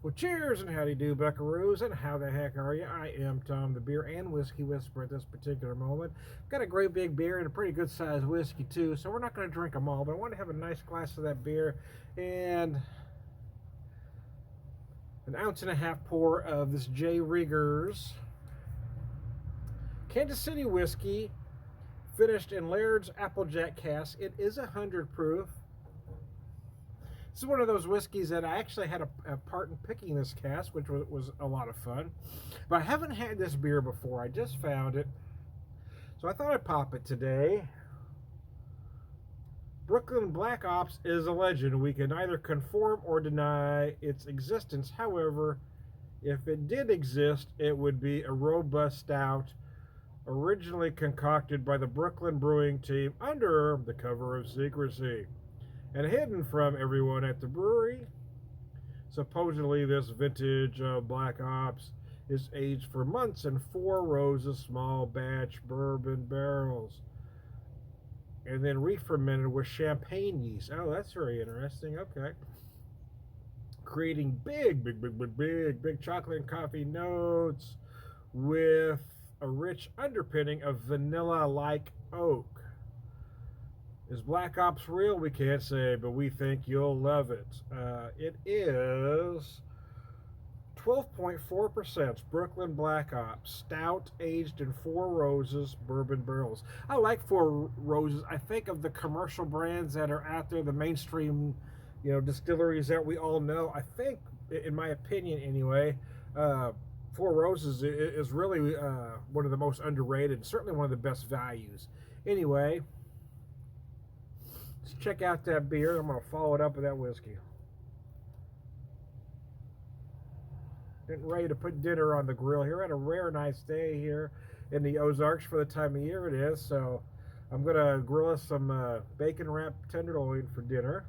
Well, cheers and howdy do, buckaroos, and how the heck are you? I am Tom, the beer and whiskey whisperer at this particular moment. Got a great big beer and a pretty good sized whiskey too, so we're not going to drink them all, but I want to have a nice glass of that beer and an ounce and a half pour of this J Rieger's Kansas City whiskey, finished in Laird's Applejack cask. It is 100 proof. This is one of those whiskeys that I actually had a part in picking this cask, which was a lot of fun. But I haven't had this beer before. I just found it. So I thought I'd pop it today. Brooklyn Black Ops is a legend. We can neither confirm or deny its existence. However, if it did exist, it would be a robust stout, originally concocted by the Brooklyn Brewing Team under the cover of secrecy and hidden from everyone at the brewery. Supposedly, this vintage Black Ops is aged for months in 4 rows of small batch bourbon barrels and then re-fermented with champagne yeast. Oh, that's very interesting. Okay. Creating big chocolate and coffee notes with a rich underpinning of vanilla-like oak. Is Black Ops real? We can't say, but we think you'll love it. It is 12.4% Brooklyn Black Ops Stout, aged in 4 roses bourbon barrels. I like 4 roses. I think of the commercial brands that are out there, the mainstream, distilleries that we all know. I think, in my opinion anyway, 4 Roses is really one of the most underrated, certainly one of the best values. Anyway, let's check out that beer. I'm going to follow it up with that whiskey. Getting ready to put dinner on the grill here. Had a rare nice day here in the Ozarks for the time of year it is. So I'm going to grill us some bacon wrapped tenderloin for dinner.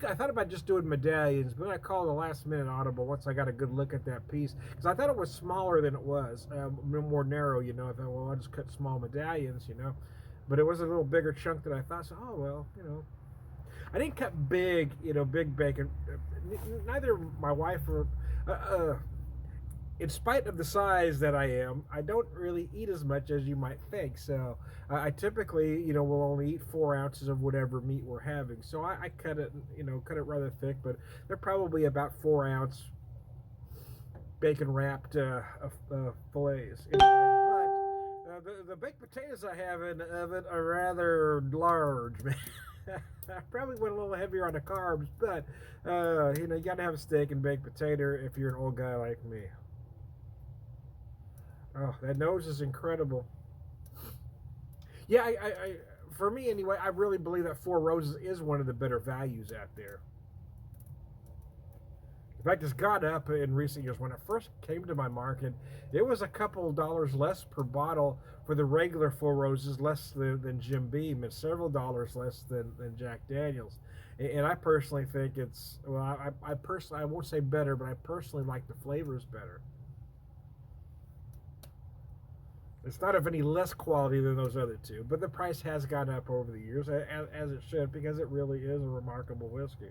I thought about just doing medallions, but I called a last minute audible once I got a good look at that piece, because I thought it was smaller than it was, more narrow. I thought, well, I'll just cut small medallions, but it was a little bigger chunk than I thought. So, oh well, I didn't cut big, big bacon. Neither my wife or, in spite of the size that I am, I don't really eat as much as you might think. So I typically, will only eat 4 ounces of whatever meat we're having. So I cut it, cut it rather thick, but they're probably about 4-ounce bacon wrapped fillets. But the baked potatoes I have in the oven are rather large, man. I probably went a little heavier on the carbs, but you got to have a steak and baked potato if you're an old guy like me. Oh, that nose is incredible. Yeah, I for me anyway, I really believe that 4 Roses is one of the better values out there. In fact, it's gone up in recent years. When it first came to my market, it was a couple dollars less per bottle for the regular 4 Roses, less than Jim Beam, and several dollars less than Jack Daniels. And I personally think it's, well, I personally, I won't say better, but I personally like the flavors better. It's not of any less quality than those other two, but the price has gone up over the years, as it should, because it really is a remarkable whiskey.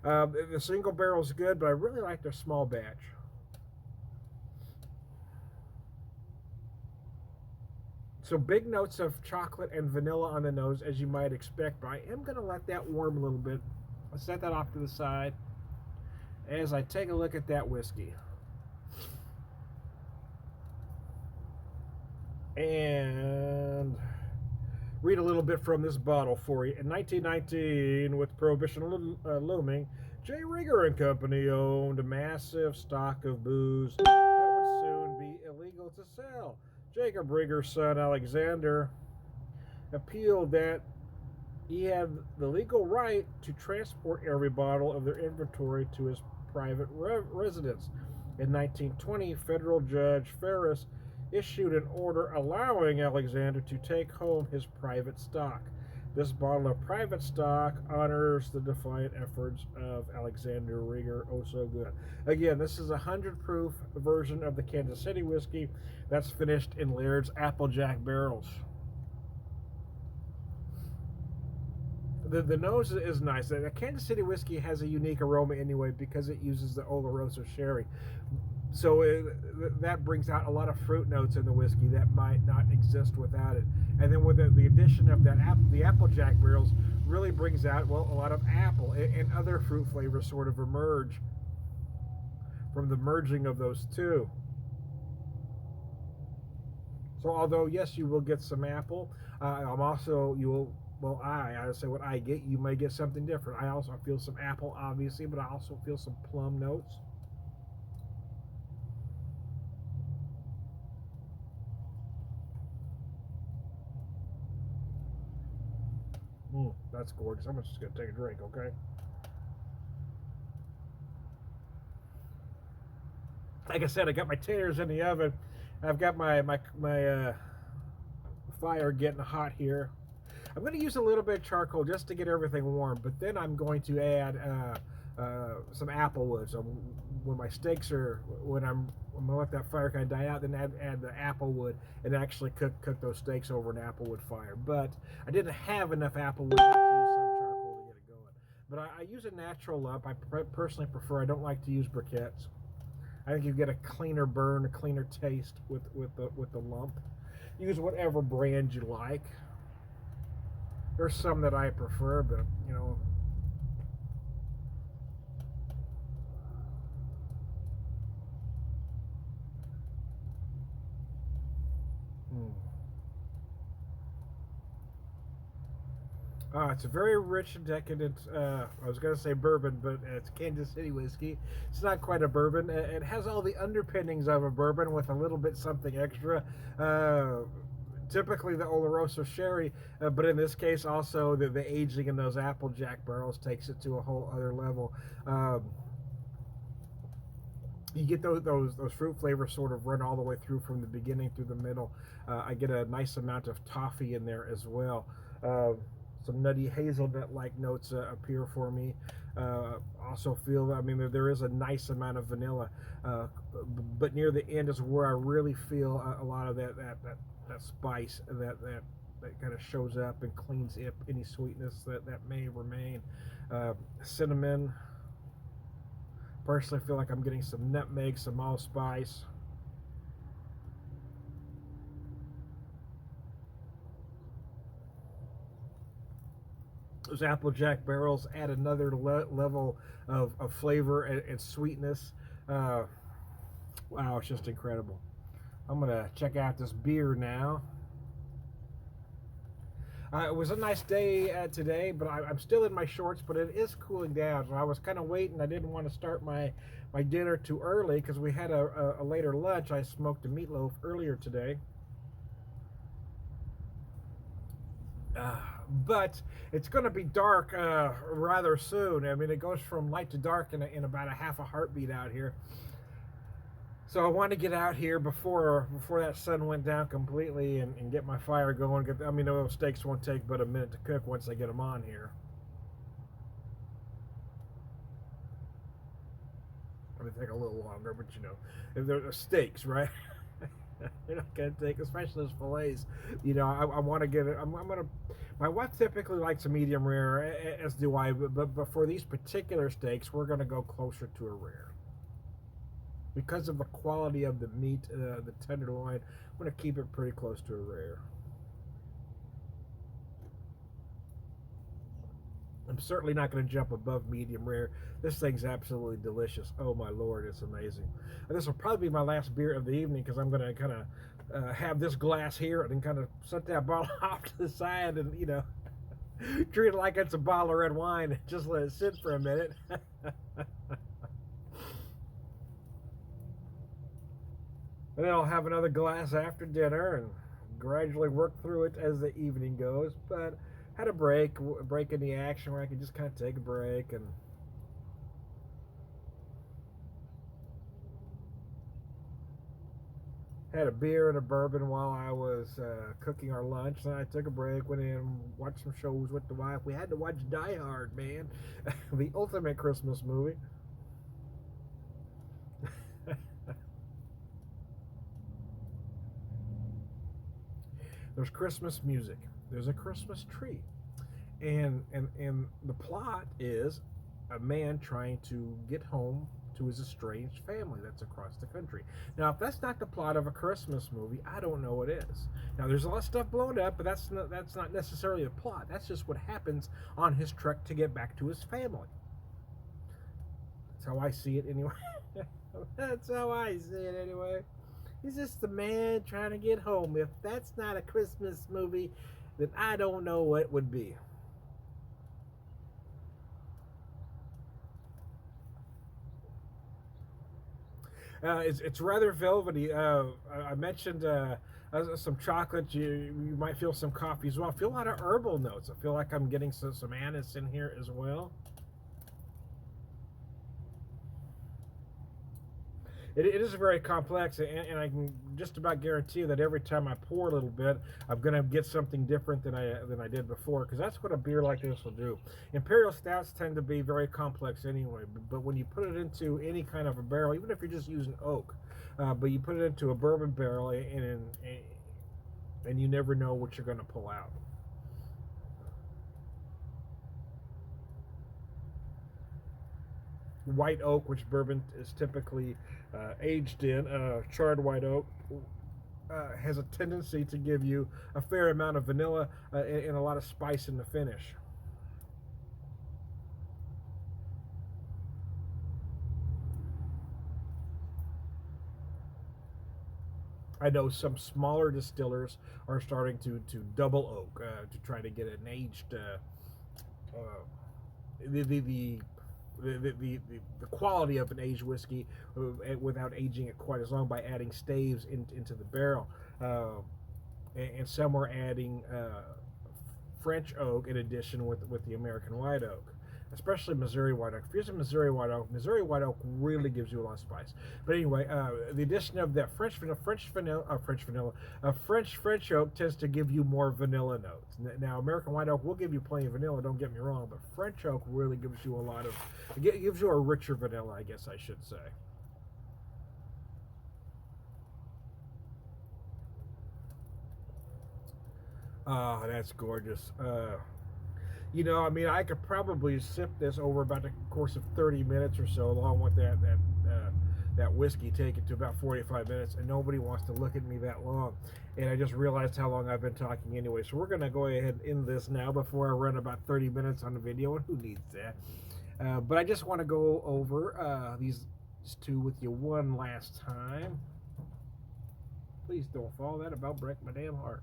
The single barrel is good, but I really like their small batch. So big notes of chocolate and vanilla on the nose, as you might expect, but I am going to let that warm a little bit. I'll set that off to the side as I take a look at that whiskey. And read a little bit from this bottle for you. In 1919, with Prohibition looming, J Rieger and Company owned a massive stock of booze that would soon be illegal to sell. Jacob Rieger's son, Alexander, appealed that he had the legal right to transport every bottle of their inventory to his private residence. In 1920, federal judge Ferris issued an order allowing Alexander to take home his private stock. This bottle of private stock honors the defiant efforts of Alexander Rieger. Oh, so good. Again, this is a 100 proof version of the Kansas City whiskey that's finished in Laird's Applejack barrels. The nose is nice. The Kansas City whiskey has a unique aroma anyway because it uses the Oloroso sherry. So that brings out a lot of fruit notes in the whiskey that might not exist without it. And then with the addition of the Applejack barrels really brings out, well, a lot of apple and other fruit flavors sort of emerge from the merging of those two. So although yes, you will get some apple, you will. Well, I say what I get. You may get something different. I also feel some apple, obviously, but I also feel some plum notes. That's gorgeous. I'm just gonna take a drink, okay? Like I said, I got my taters in the oven. I've got my fire getting hot here. I'm going to use a little bit of charcoal just to get everything warm, but then I'm going to add some apple wood. So when my steaks are, I'm going to let that fire kind of die out, then add the apple wood and actually cook those steaks over an apple wood fire. But I didn't have enough apple wood to use some charcoal to get it going. But I use a natural lump. I personally prefer. I don't like to use briquettes. I think you get a cleaner burn, a cleaner taste with the lump. Use whatever brand you like. There's some that I prefer, but you know. It's a very rich and decadent, I was going to say bourbon, but it's Kansas City whiskey. It's not quite a bourbon. It has all the underpinnings of a bourbon with a little bit something extra. Typically the Oloroso sherry, but in this case also the aging in those Applejack barrels takes it to a whole other level. You get those fruit flavors sort of run all the way through from the beginning through the middle. I get a nice amount of toffee in there as well. Some nutty hazelnut-like notes appear for me. Also feel, I mean, there is a nice amount of vanilla, but near the end is where I really feel a lot of that spice that kind of shows up and cleans up any sweetness that may remain. Cinnamon. Personally, feel like I'm getting some nutmeg, some allspice. Those Applejack barrels add another level of flavor and sweetness. Wow, it's just incredible. I'm going to check out this beer now. It was a nice day today, but I'm still in my shorts, but it is cooling down. So I was kind of waiting. I didn't want to start my dinner too early because we had a later lunch. I smoked a meatloaf earlier today. But it's going to be dark rather soon. I mean, it goes from light to dark in about a half a heartbeat out here. So I want to get out here before that sun went down completely and get my fire going. I mean, those steaks won't take but a minute to cook once I get them on here. It'll take a little longer, but you know, if they're steaks, right? They're not going to take, especially those fillets. You know, I want to get it. I'm going to. My wife typically likes a medium rare, as do I. But for these particular steaks, we're going to go closer to a rare. Because of the quality of the meat, the tenderloin, I'm going to keep it pretty close to a rare. I'm certainly not going to jump above medium rare. This thing's absolutely delicious. Oh my Lord, it's amazing. And this will probably be my last beer of the evening because I'm going to kind of have this glass here and then kind of set that bottle off to the side and, you know, treat it like it's a bottle of red wine and just let it sit for a minute. And then I'll have another glass after dinner and gradually work through it as the evening goes. But had a break in the action where I could just kind of take a break and had a beer and a bourbon while I was cooking our lunch. Then I took a break, went in, watched some shows with the wife. We had to watch Die Hard, man, the ultimate Christmas movie. There's Christmas music. There's a Christmas tree. And the plot is a man trying to get home to his estranged family that's across the country. Now, if that's not the plot of a Christmas movie, I don't know what is. Now, there's a lot of stuff blown up, but that's not necessarily a plot. That's just what happens on his trek to get back to his family. That's how I see it anyway. That's how I see it anyway. He's just the man trying to get home. If that's not a Christmas movie, then I don't know what would be. It's rather velvety. I mentioned some chocolate. You might feel some coffee as well. I feel a lot of herbal notes. I feel like I'm getting some anise in here as well. It is very complex, and I can just about guarantee that every time I pour a little bit, I'm going to get something different than I did before, because that's what a beer like this will do. Imperial stouts tend to be very complex anyway, but when you put it into any kind of a barrel, even if you're just using oak, but you put it into a bourbon barrel, and you never know what you're going to pull out. White oak, which bourbon is typically aged in, charred white oak, has a tendency to give you a fair amount of vanilla and a lot of spice in the finish. I know some smaller distillers are starting to double oak to try to get an aged the, the, the the quality of an aged whiskey without aging it quite as long by adding staves into the barrel. And some are adding French oak in addition with the American white oak, especially Missouri white oak. If you're using Missouri white oak really gives you a lot of spice. But anyway, the addition of that French oak tends to give you more vanilla notes. Now, American white oak will give you plenty of vanilla. Don't get me wrong, but French oak really gives you it gives you a richer vanilla, I guess I should say. Ah, that's gorgeous. I mean, I could probably sip this over about the course of 30 minutes or so, along with that whiskey, take it to about 45 minutes, and nobody wants to look at me that long. And I just realized how long I've been talking anyway. So we're going to go ahead and end this now before I run about 30 minutes on the video, and who needs that? But I just want to go over these two with you one last time. Please don't fall. That about break my damn heart.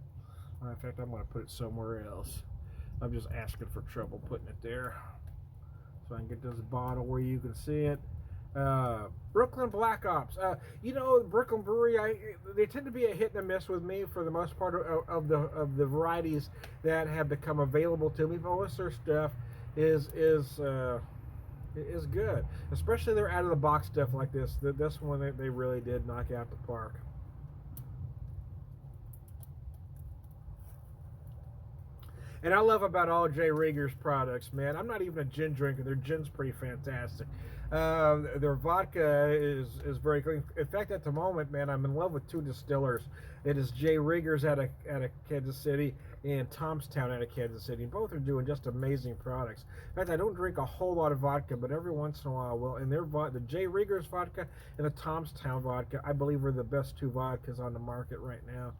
In fact, I'm going to put it somewhere else. I'm just asking for trouble putting it there. So I can get this bottle where you can see it. Brooklyn Black Ops. Brooklyn Brewery, they tend to be a hit and a miss with me for the most part of the varieties that have become available to me. But most of their stuff is good. Especially their out of the box stuff like this. This one they really did knock out the park. And I love about all J Rieger's products, man. I'm not even a gin drinker. Their gin's pretty fantastic. Their vodka is very clean. In fact, at the moment, man, I'm in love with two distillers. It is J Rieger's out of Kansas City and Tomstown out of Kansas City. Both are doing just amazing products. In fact, I don't drink a whole lot of vodka, but every once in a while I will. And the J Rieger's vodka and the Tomstown vodka, I believe, are the best two vodkas on the market right now.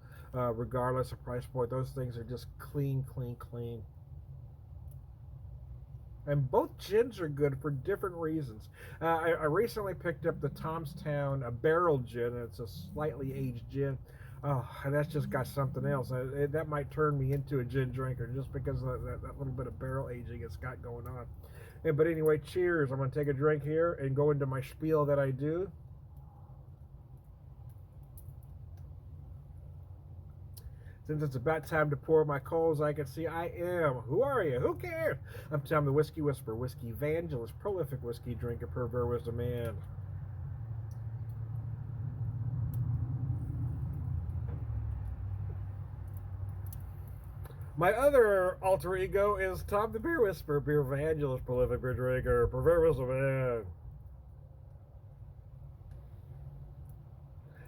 Regardless of price point, those things are just clean. And both gins are good for different reasons. I recently picked up the Tomstown barrel gin, and it's a slightly aged gin. Oh, that's just got something else. That might turn me into a gin drinker just because of that little bit of barrel aging it's got going on. But anyway, cheers. I'm going to take a drink here and go into my spiel that I do. Since it's about time to pour my coals, I can see I am. Who are you? Who cares? I'm Tom the Whiskey Whisperer, Whiskey Evangelist, prolific whiskey drinker, pervert wisdom man. My other alter ego is Tom the Beer Whisperer, beer evangelist, prolific beer drinker, pervert wisdom man.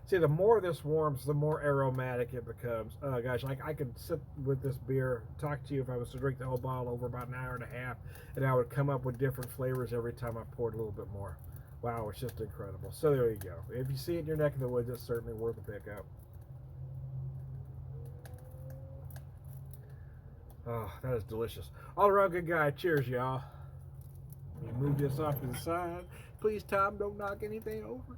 See, the more this warms, the more aromatic it becomes. Oh gosh, I could sit with this beer, talk to you if I was to drink the whole bottle over about an hour and a half, and I would come up with different flavors every time I poured a little bit more. Wow, it's just incredible. So there you go. If you see it in your neck of the woods, it's certainly worth a pickup. Oh, that is delicious. All around good guy. Cheers, y'all. You move this off to the side. Please, Tom, don't knock anything over.